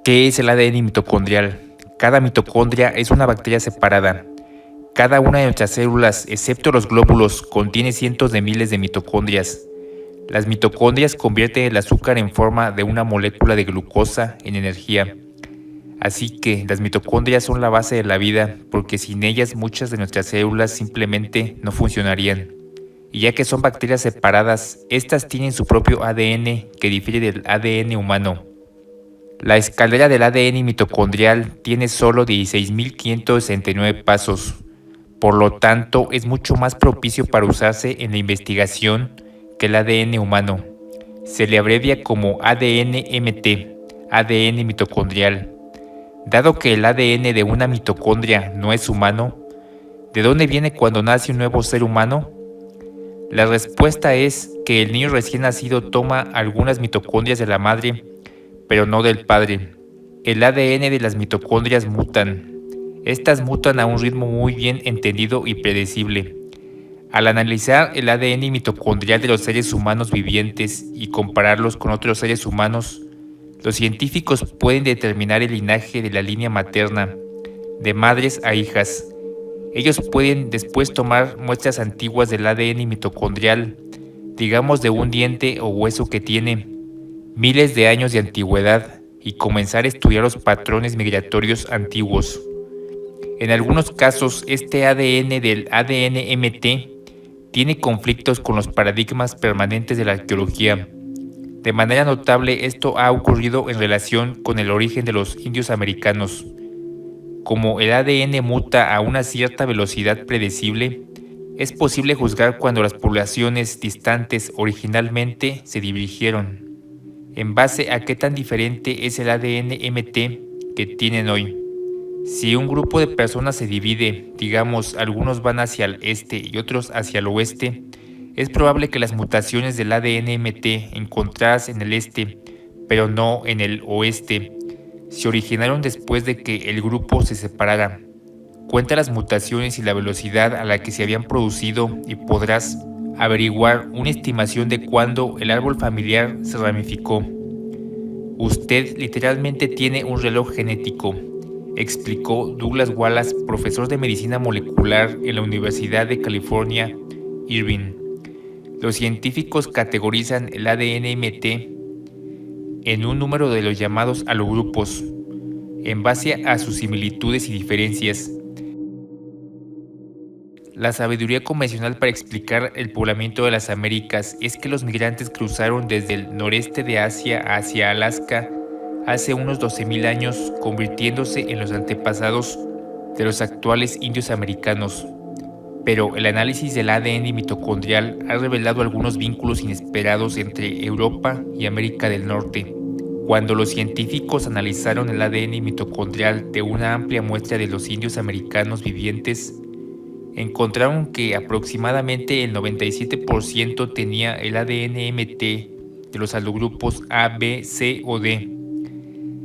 ¿Qué es el ADN mitocondrial? Cada mitocondria es una bacteria separada. Cada una de nuestras células, excepto los glóbulos, contiene cientos de miles de mitocondrias. Las mitocondrias convierten el azúcar en forma de una molécula de glucosa en energía. Así que las mitocondrias son la base de la vida, porque sin ellas muchas de nuestras células simplemente no funcionarían. Y ya que son bacterias separadas, estas tienen su propio ADN que difiere del ADN humano. La escalera del ADN mitocondrial tiene solo 16.569 pasos, por lo tanto es mucho más propicio para usarse en la investigación que el ADN humano. Se le abrevia como ADN-MT, ADN mitocondrial. Dado que el ADN de una mitocondria no es humano, ¿de dónde viene cuando nace un nuevo ser humano? La respuesta es que el niño recién nacido toma algunas mitocondrias de la madre, pero no del padre. El ADN de las mitocondrias mutan. Estas mutan a un ritmo muy bien entendido y predecible. Al analizar el ADN mitocondrial de los seres humanos vivientes y compararlos con otros seres humanos, los científicos pueden determinar el linaje de la línea materna, de madres a hijas. Ellos pueden después tomar muestras antiguas del ADN mitocondrial, digamos de un diente o hueso que tiene miles de años de antigüedad, y comenzar a estudiar los patrones migratorios antiguos. En algunos casos, este ADN del ADN-MT tiene conflictos con los paradigmas permanentes de la arqueología. De manera notable, esto ha ocurrido en relación con el origen de los indios americanos. Como el ADN muta a una cierta velocidad predecible, es posible juzgar cuando las poblaciones distantes originalmente se dirigieron, en base a qué tan diferente es el ADN-MT que tienen hoy. Si un grupo de personas se divide, digamos algunos van hacia el este y otros hacia el oeste, es probable que las mutaciones del ADN-MT encontradas en el este, pero no en el oeste, se originaron después de que el grupo se separara. Cuenta las mutaciones y la velocidad a la que se habían producido y podrás averiguar una estimación de cuándo el árbol familiar se ramificó. Usted literalmente tiene un reloj genético, explicó Douglas Wallace, profesor de medicina molecular en la Universidad de California, Irvine. Los científicos categorizan el ADN-MT en un número de los llamados halogrupos, en base a sus similitudes y diferencias. La sabiduría convencional para explicar el poblamiento de las Américas es que los migrantes cruzaron desde el noreste de Asia hacia Alaska hace unos 12.000 años, convirtiéndose en los antepasados de los actuales indios americanos. Pero el análisis del ADN mitocondrial ha revelado algunos vínculos inesperados entre Europa y América del Norte. Cuando los científicos analizaron el ADN mitocondrial de una amplia muestra de los indios americanos vivientes, encontraron que aproximadamente el 97% tenía el ADN-MT de los halogrupos A, B, C o D.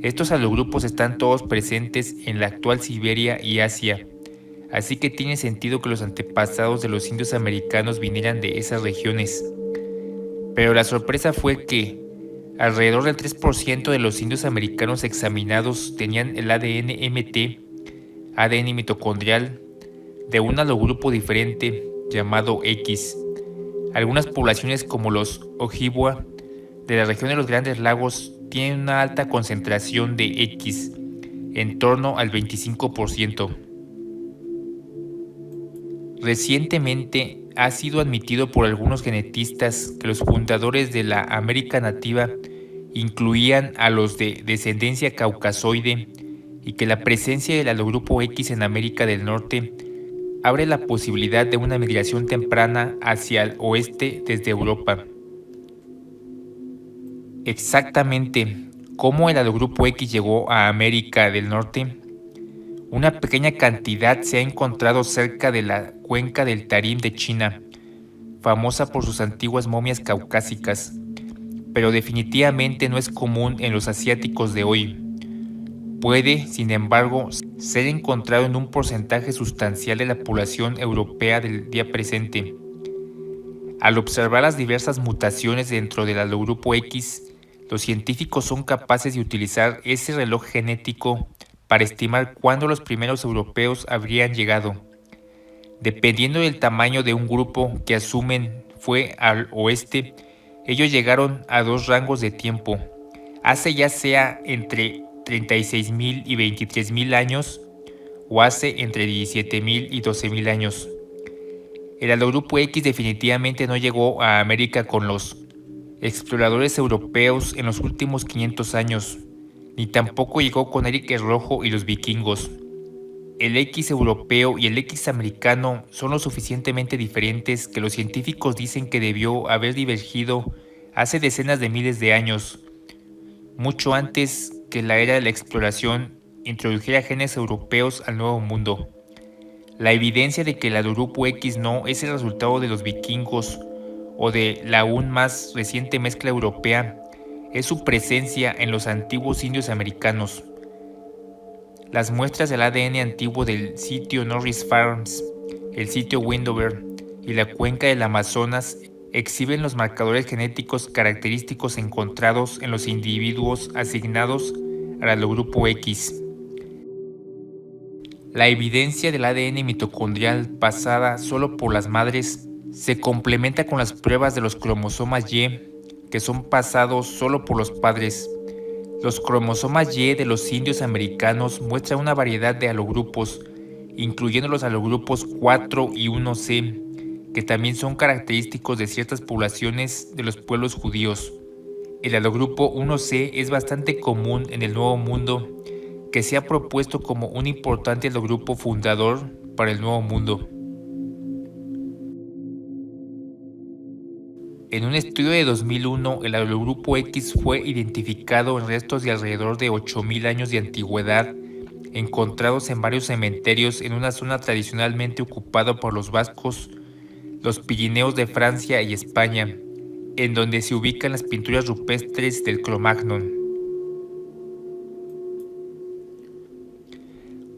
Estos halogrupos están todos presentes en la actual Siberia y Asia, así que tiene sentido que los antepasados de los indios americanos vinieran de esas regiones. Pero la sorpresa fue que alrededor del 3% de los indios americanos examinados tenían el ADN-MT, ADN mitocondrial, de un halogrupo diferente llamado X. Algunas poblaciones como los Ojibwa de la región de los Grandes Lagos tienen una alta concentración de X, en torno al 25%. Recientemente ha sido admitido por algunos genetistas que los fundadores de la América nativa incluían a los de descendencia caucasoide y que la presencia del halogrupo X en América del Norte abre la posibilidad de una migración temprana hacia el oeste desde Europa. Exactamente, ¿cómo el halogrupo X llegó a América del Norte? Una pequeña cantidad se ha encontrado cerca de la cuenca del Tarim de China, famosa por sus antiguas momias caucásicas, pero definitivamente no es común en los asiáticos de hoy. Puede, sin embargo, ser encontrado en un porcentaje sustancial de la población europea del día presente. Al observar las diversas mutaciones dentro del halogrupo X, Los científicos son capaces de utilizar ese reloj genético para estimar cuándo los primeros europeos habrían llegado. Dependiendo del tamaño de un grupo que asumen fue al oeste, ellos llegaron a dos rangos de tiempo, hace ya sea entre 36.000 y 23.000 años o hace entre 17.000 y 12.000 años. El Halogrupo X definitivamente no llegó a América con los exploradores europeos en los últimos 500 años, ni tampoco llegó con Erik el Rojo y los vikingos. El X europeo y el X americano son lo suficientemente diferentes que los científicos dicen que debió haber divergido hace decenas de miles de años, mucho antes que la era de la exploración introdujera genes europeos al Nuevo Mundo. La evidencia de que el Halogrupo X no es el resultado de los vikingos o de la aún más reciente mezcla europea es su presencia en los antiguos indios americanos. Las muestras del ADN antiguo del sitio Norris Farms, el sitio Wendover y la cuenca del Amazonas exhiben los marcadores genéticos característicos encontrados en los individuos asignados al Halogrupo X. La evidencia del ADN mitocondrial pasada solo por las madres se complementa con las pruebas de los cromosomas Y, que son pasados solo por los padres. Los cromosomas Y de los indios americanos muestran una variedad de halogrupos, incluyendo los halogrupos 4 y 1C, que también son característicos de ciertas poblaciones de los pueblos judíos. El halogrupo 1C es bastante común en el Nuevo Mundo, que se ha propuesto como un importante halogrupo fundador para el Nuevo Mundo. En un estudio de 2001, el Halogrupo X fue identificado en restos de alrededor de 8.000 años de antigüedad, encontrados en varios cementerios en una zona tradicionalmente ocupada por los vascos, los Pirineos de Francia y España, en donde se ubican las pinturas rupestres del Cro-Magnon.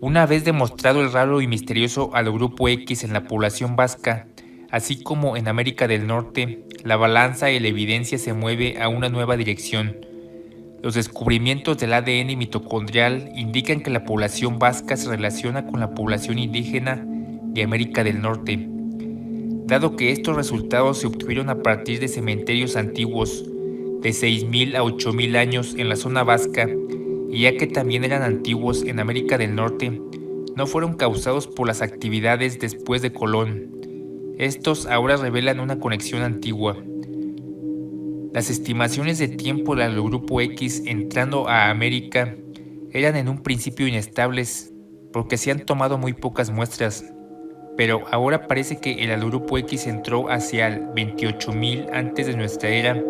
Una vez demostrado el raro y misterioso Halogrupo X en la población vasca, así como en América del Norte, la balanza y la evidencia se mueve a una nueva dirección. Los descubrimientos del ADN mitocondrial indican que la población vasca se relaciona con la población indígena de América del Norte. Dado que estos resultados se obtuvieron a partir de cementerios antiguos de 6.000 a 8.000 años en la zona vasca, y ya que también eran antiguos en América del Norte, no fueron causados por las actividades después de Colón. Estos ahora revelan una conexión antigua. Las estimaciones de tiempo del Halogrupo X entrando a América eran en un principio inestables porque se han tomado muy pocas muestras, pero ahora parece que el Halogrupo X entró hacia el 28.000 antes de nuestra era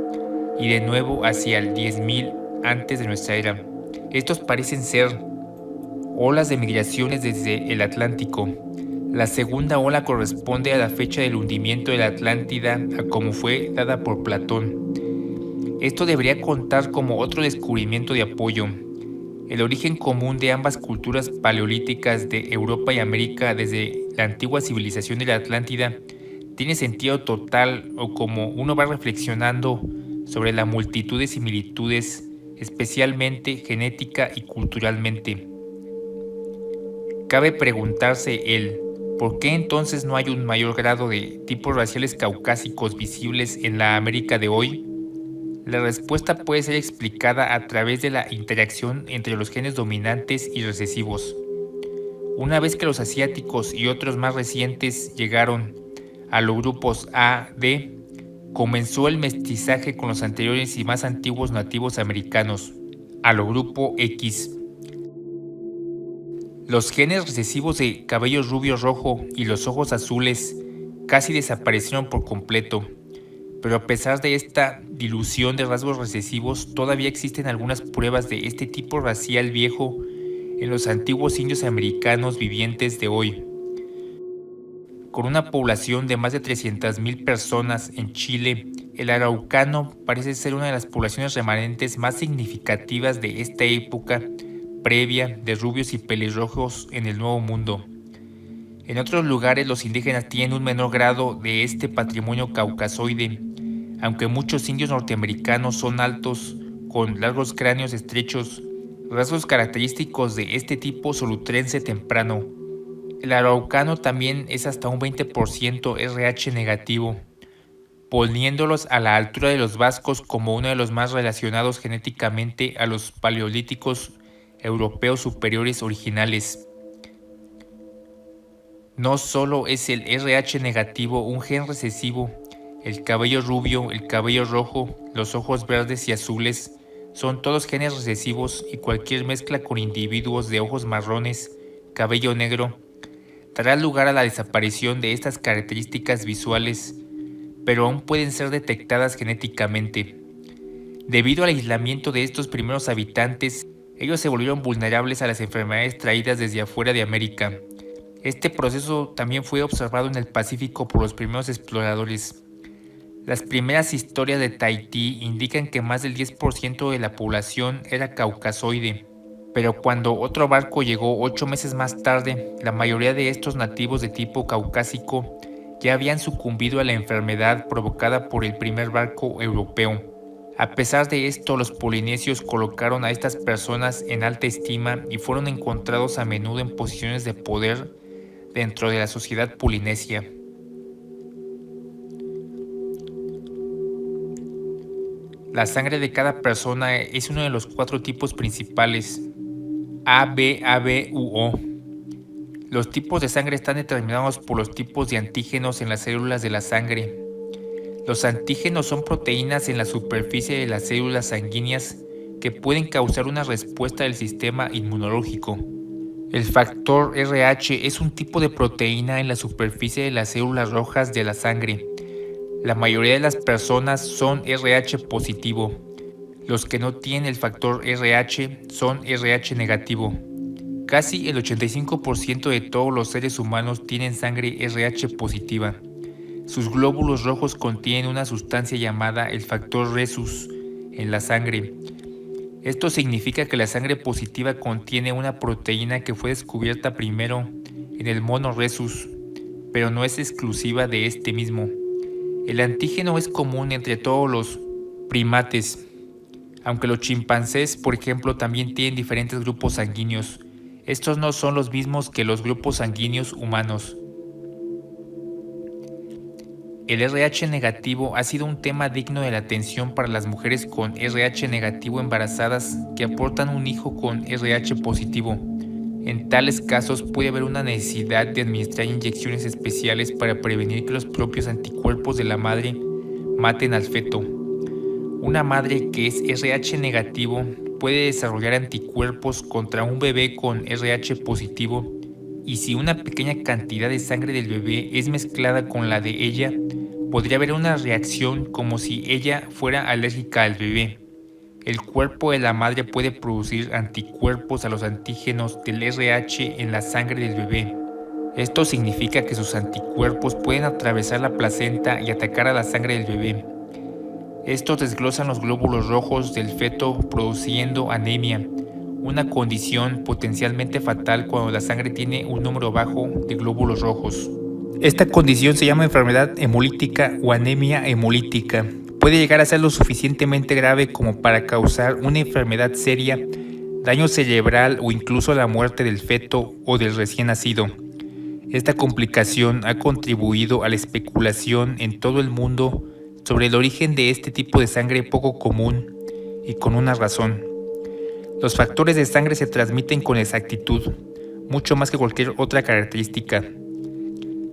y de nuevo hacia el 10.000 antes de nuestra era. Estos parecen ser olas de migraciones desde el Atlántico. La segunda ola corresponde a la fecha del hundimiento de la Atlántida a como fue dada por Platón. Esto debería contar como otro descubrimiento de apoyo. El origen común de ambas culturas paleolíticas de Europa y América desde la antigua civilización de la Atlántida tiene sentido total o como uno va reflexionando sobre la multitud de similitudes, especialmente genética y culturalmente. Cabe preguntarse ¿por qué entonces no hay un mayor grado de tipos raciales caucásicos visibles en la América de hoy? La respuesta puede ser explicada a través de la interacción entre los genes dominantes y recesivos. Una vez que los asiáticos y otros más recientes llegaron a los grupos A, D, comenzó el mestizaje con los anteriores y más antiguos nativos americanos, Halogrupo X. Los genes recesivos de cabello rubio rojo y los ojos azules casi desaparecieron por completo, pero a pesar de esta dilución de rasgos recesivos, todavía existen algunas pruebas de este tipo racial viejo en los antiguos indios americanos vivientes de hoy. Con una población de más de 300.000 personas en Chile, el araucano parece ser una de las poblaciones remanentes más significativas de esta época previa de rubios y pelirrojos en el Nuevo Mundo. En otros lugares los indígenas tienen un menor grado de este patrimonio caucasoide, aunque muchos indios norteamericanos son altos con largos cráneos estrechos, rasgos característicos de este tipo solutrense temprano. El araucano también es hasta un 20% RH negativo, poniéndolos a la altura de los vascos como uno de los más relacionados genéticamente a los paleolíticos europeos superiores originales. No solo es el RH negativo un gen recesivo, el cabello rubio, el cabello rojo, los ojos verdes y azules son todos genes recesivos y cualquier mezcla con individuos de ojos marrones, cabello negro, dará lugar a la desaparición de estas características visuales, pero aún pueden ser detectadas genéticamente. Debido al aislamiento de estos primeros habitantes, ellos se volvieron vulnerables a las enfermedades traídas desde afuera de América. Este proceso también fue observado en el Pacífico por los primeros exploradores. Las primeras historias de Tahití indican que más del 10% de la población era caucasoide, pero cuando otro barco llegó 8 meses más tarde, la mayoría de estos nativos de tipo caucásico ya habían sucumbido a la enfermedad provocada por el primer barco europeo. A pesar de esto, los polinesios colocaron a estas personas en alta estima y fueron encontrados a menudo en posiciones de poder dentro de la sociedad polinesia. La sangre de cada persona es uno de los 4 tipos principales, A, B, AB u O. Los tipos de sangre están determinados por los tipos de antígenos en las células de la sangre. Los antígenos son proteínas en la superficie de las células sanguíneas que pueden causar una respuesta del sistema inmunológico. El factor RH es un tipo de proteína en la superficie de las células rojas de la sangre. La mayoría de las personas son RH positivo. Los que no tienen el factor RH son RH negativo. Casi el 85% de todos los seres humanos tienen sangre RH positiva. Sus glóbulos rojos contienen una sustancia llamada el factor rhesus en la sangre. Esto significa que la sangre positiva contiene una proteína que fue descubierta primero en el mono rhesus, pero no es exclusiva de este mismo. El antígeno es común entre todos los primates, aunque los chimpancés, por ejemplo, también tienen diferentes grupos sanguíneos. Estos no son los mismos que los grupos sanguíneos humanos. El RH negativo ha sido un tema digno de la atención para las mujeres con RH negativo embarazadas que aportan un hijo con RH positivo. En tales casos puede haber una necesidad de administrar inyecciones especiales para prevenir que los propios anticuerpos de la madre maten al feto. Una madre que es RH negativo puede desarrollar anticuerpos contra un bebé con RH positivo, y si una pequeña cantidad de sangre del bebé es mezclada con la de ella, podría haber una reacción como si ella fuera alérgica al bebé. El cuerpo de la madre puede producir anticuerpos a los antígenos del RH en la sangre del bebé. Esto significa que sus anticuerpos pueden atravesar la placenta y atacar a la sangre del bebé. Estos desglosan los glóbulos rojos del feto produciendo anemia, una condición potencialmente fatal cuando la sangre tiene un número bajo de glóbulos rojos. Esta condición se llama enfermedad hemolítica o anemia hemolítica. Puede llegar a ser lo suficientemente grave como para causar una enfermedad seria, daño cerebral o incluso la muerte del feto o del recién nacido. Esta complicación ha contribuido a la especulación en todo el mundo sobre el origen de este tipo de sangre poco común, y con una razón. Los factores de sangre se transmiten con exactitud, mucho más que cualquier otra característica.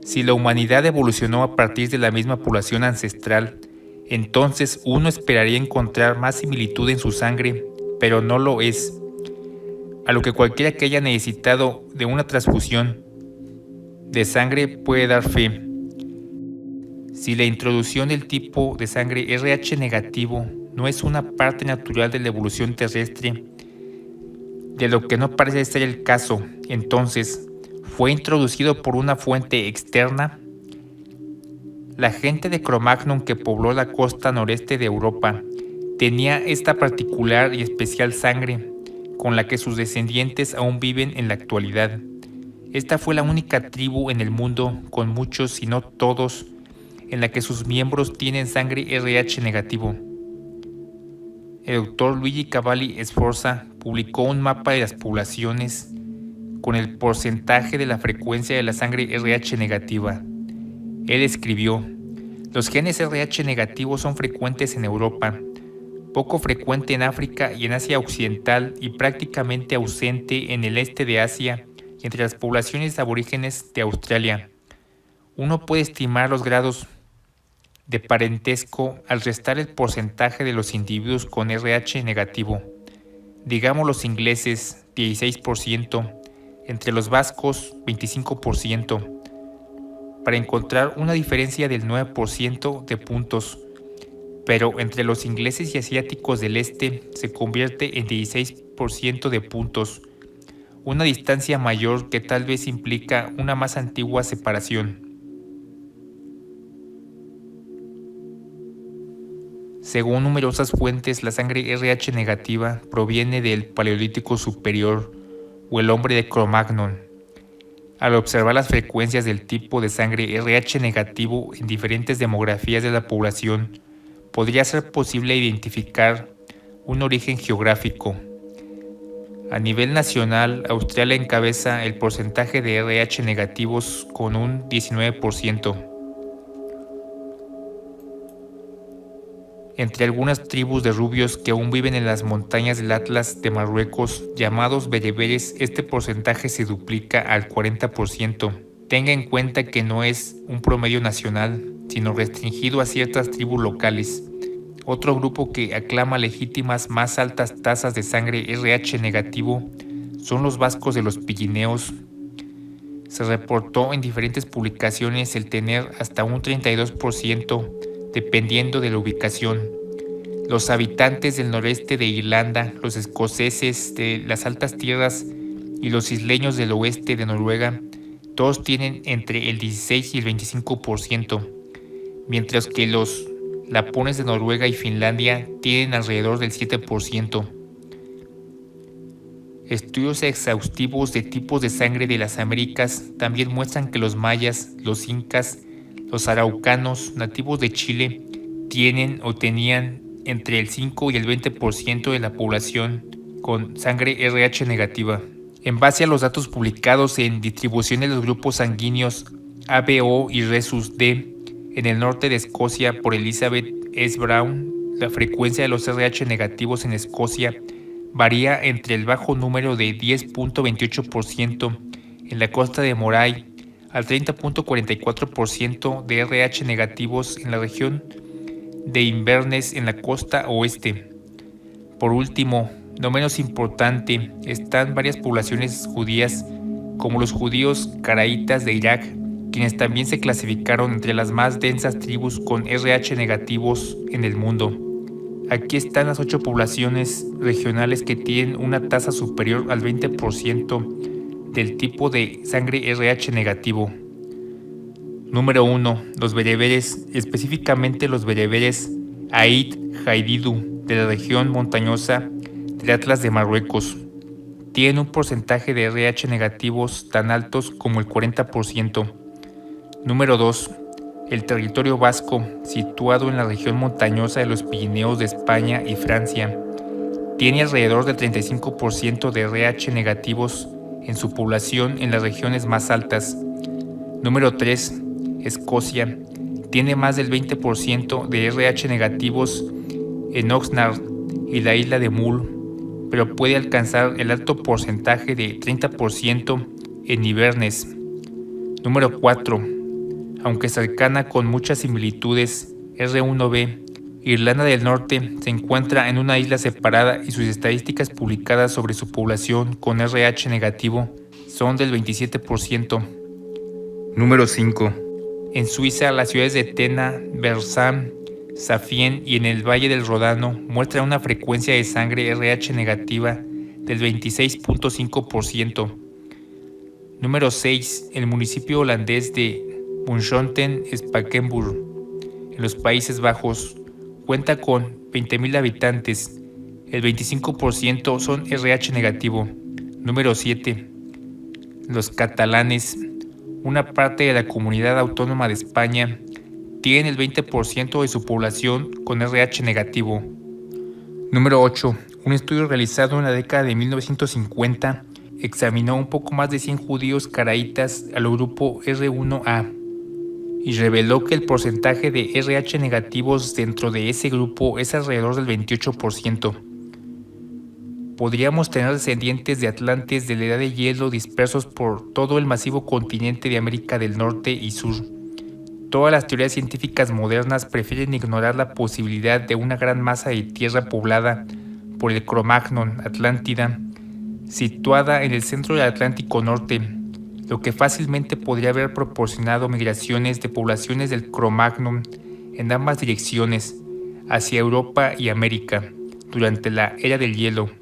Si la humanidad evolucionó a partir de la misma población ancestral, entonces uno esperaría encontrar más similitud en su sangre, pero no lo es, a lo que cualquiera que haya necesitado de una transfusión de sangre puede dar fe. Si la introducción del tipo de sangre RH negativo no es una parte natural de la evolución terrestre, de lo que no parece ser el caso, entonces, ¿fue introducido por una fuente externa? La gente de Cro-Magnon que pobló la costa noreste de Europa tenía esta particular y especial sangre, con la que sus descendientes aún viven en la actualidad. Esta fue la única tribu en el mundo, con muchos, si no todos, en la que sus miembros tienen sangre RH negativo. el doctor Luigi Cavalli Sforza publicó un mapa de las poblaciones con el porcentaje de la frecuencia de la sangre RH negativa. Él escribió: los genes RH negativos son frecuentes en Europa, poco frecuente en África y en Asia Occidental y prácticamente ausente en el este de Asia y entre las poblaciones aborígenes de Australia. Uno puede estimar los grados de parentesco al restar el porcentaje de los individuos con RH negativo. Digamos los ingleses, 16%, entre los vascos, 25%, para encontrar una diferencia del 9% de puntos, pero entre los ingleses y asiáticos del este se convierte en 16% de puntos, una distancia mayor que tal vez implica una más antigua separación. Según numerosas fuentes, la sangre RH negativa proviene del Paleolítico Superior o el hombre de Cro-Magnon. Al observar las frecuencias del tipo de sangre RH negativo en diferentes demografías de la población, podría ser posible identificar un origen geográfico. A nivel nacional, Australia encabeza el porcentaje de RH negativos con un 19%. Entre algunas tribus de rubios que aún viven en las montañas del Atlas de Marruecos, llamados bereberes, este porcentaje se duplica al 40%. Tenga en cuenta que no es un promedio nacional, sino restringido a ciertas tribus locales. Otro grupo que aclama legítimas más altas tasas de sangre RH negativo son los vascos de los Pirineos. Se reportó en diferentes publicaciones el tener hasta un 32%, dependiendo de la ubicación. Los habitantes del noreste de Irlanda, los escoceses de las altas tierras y los isleños del oeste de Noruega, todos tienen entre el 16 y el 25%, mientras que los lapones de Noruega y Finlandia tienen alrededor del 7%. Estudios exhaustivos de tipos de sangre de las Américas también muestran que los mayas, los incas, los araucanos nativos de Chile tienen o tenían entre el 5 y el 20% de la población con sangre RH negativa. En base a los datos publicados en Distribución de los grupos sanguíneos ABO y Rhesus D en el norte de Escocia por Elizabeth S. Brown, la frecuencia de los RH negativos en Escocia varía entre el bajo número de 10.28% en la costa de Moray al 30.44% de RH negativos en la región de Inverness en la costa oeste. Por último, no menos importante, están varias poblaciones judías, como los judíos caraítas de Irak, quienes también se clasificaron entre las más densas tribus con RH negativos en el mundo. Aquí están las 8 poblaciones regionales que tienen una tasa superior al 20% del tipo de sangre RH negativo. Número 1. Los bereberes, específicamente los bereberes Aït Jadidou de la región montañosa del Atlas de Marruecos. Tienen un porcentaje de RH negativos tan altos como el 40%. Número 2. El territorio vasco, situado en la región montañosa de los Pirineos de España y Francia, tiene alrededor del 35% de RH negativos en su población en las regiones más altas. Número 3. Escocia tiene más del 20% de RH negativos en Oxnard y la isla de Mull, pero puede alcanzar el alto porcentaje de 30% en Inverness. Número 4. Aunque cercana con muchas similitudes, R1b, Irlanda del Norte se encuentra en una isla separada y sus estadísticas publicadas sobre su población con RH negativo son del 27%. Número 5. En Suiza, las ciudades de Tena, Bersam, Safien y en el Valle del Ródano muestran una frecuencia de sangre RH negativa del 26.5%. Número 6. El municipio holandés de Bunschoten-Spakenburg, en los Países Bajos, cuenta con 20.000 habitantes. El 25% son RH negativo. Número 7. Los catalanes, una parte de la comunidad autónoma de España, tienen el 20% de su población con RH negativo. Número 8. Un estudio realizado en la década de 1950 examinó un poco más de 100 judíos caraítas al grupo R1A y reveló que el porcentaje de RH negativos dentro de ese grupo es alrededor del 28%. Podríamos tener descendientes de atlantes de la edad de hielo dispersos por todo el masivo continente de América del Norte y Sur. Todas las teorías científicas modernas prefieren ignorar la posibilidad de una gran masa de tierra poblada por el Cro-Magnon Atlántida, situada en el centro del Atlántico Norte, lo que fácilmente podría haber proporcionado migraciones de poblaciones del Cro-Magnon en ambas direcciones, hacia Europa y América, durante la Era del Hielo.